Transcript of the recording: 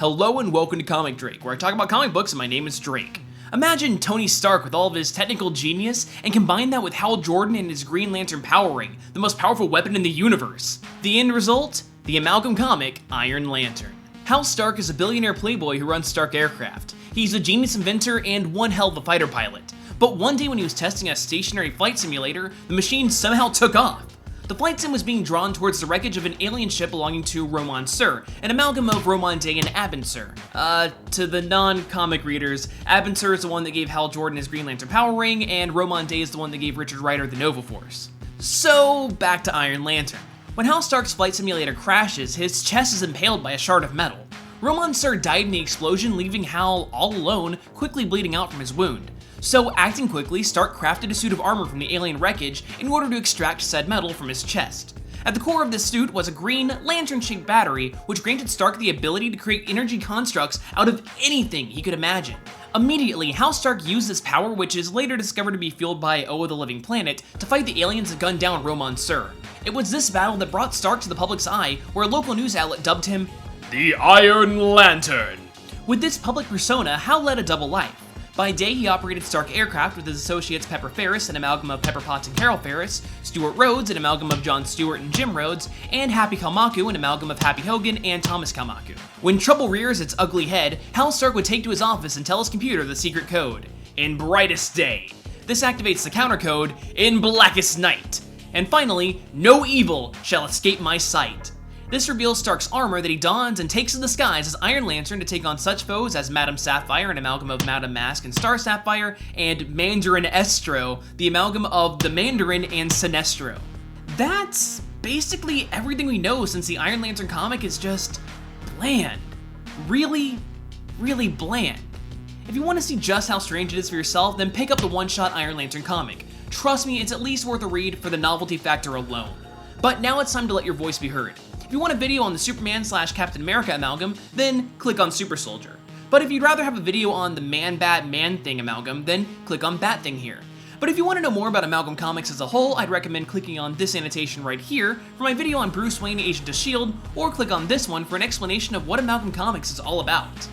Hello and welcome to Comic Drake, where I talk about comic books and my name is Drake. Imagine Tony Stark with all of his technical genius and combine that with Hal Jordan and his Green Lantern power ring, the most powerful weapon in the universe. The end result? The Amalgam comic, Iron Lantern. Hal Stark is a billionaire playboy who runs Stark Aircraft. He's a genius inventor and one hell of a fighter pilot. But one day when he was testing a stationary flight simulator, the machine somehow took off. The flight sim was being drawn towards the wreckage of an alien ship belonging to Roman Sur, an amalgam of Roman Day and Abin Sur. To the non-comic readers, Abin Sur is the one that gave Hal Jordan his Green Lantern power ring, and Roman Day is the one that gave Richard Rider the Nova Force. So, back to Iron Lantern. When Hal Stark's flight simulator crashes, his chest is impaled by a shard of metal. Roman Sur died in the explosion, leaving Hal all alone, quickly bleeding out from his wound. So, acting quickly, Stark crafted a suit of armor from the alien wreckage in order to extract said metal from his chest. At the core of this suit was a green, lantern-shaped battery, which granted Stark the ability to create energy constructs out of anything he could imagine. Immediately, Hal Stark used this power, which is later discovered to be fueled by Oa the Living Planet, to fight the aliens and gun down Roman Sur. It was this battle that brought Stark to the public's eye, where a local news outlet dubbed him the Iron Lantern. With this public persona, Hal led a double life. By day, he operated Stark Aircraft with his associates Pepper Ferris, an amalgam of Pepper Potts and Carol Ferris, Stuart Rhodes, an amalgam of John Stewart and Jim Rhodes, and Happy Kalmaku, an amalgam of Happy Hogan and Thomas Kalmaku. When trouble rears its ugly head, Hal Stark would take to his office and tell his computer the secret code, in brightest day. This activates the counter code, in blackest night. And finally, no evil shall escape my sight. This reveals Stark's armor that he dons and takes to the skies as Iron Lantern to take on such foes as Madame Sapphire, an amalgam of Madame Mask and Star Sapphire, and Mandarin Estro, the amalgam of the Mandarin and Sinestro. That's basically everything we know, since the Iron Lantern comic is just bland. Really, really bland. If you want to see just how strange it is for yourself, then pick up the one-shot Iron Lantern comic. Trust me, it's at least worth a read for the novelty factor alone. But now it's time to let your voice be heard. If you want a video on the Superman/Captain America amalgam, then click on Super Soldier. But if you'd rather have a video on the Man-Bat-Man-Thing amalgam, then click on Bat-Thing here. But if you want to know more about Amalgam Comics as a whole, I'd recommend clicking on this annotation right here for my video on Bruce Wayne, Agent of S.H.I.E.L.D., or click on this one for an explanation of what Amalgam Comics is all about.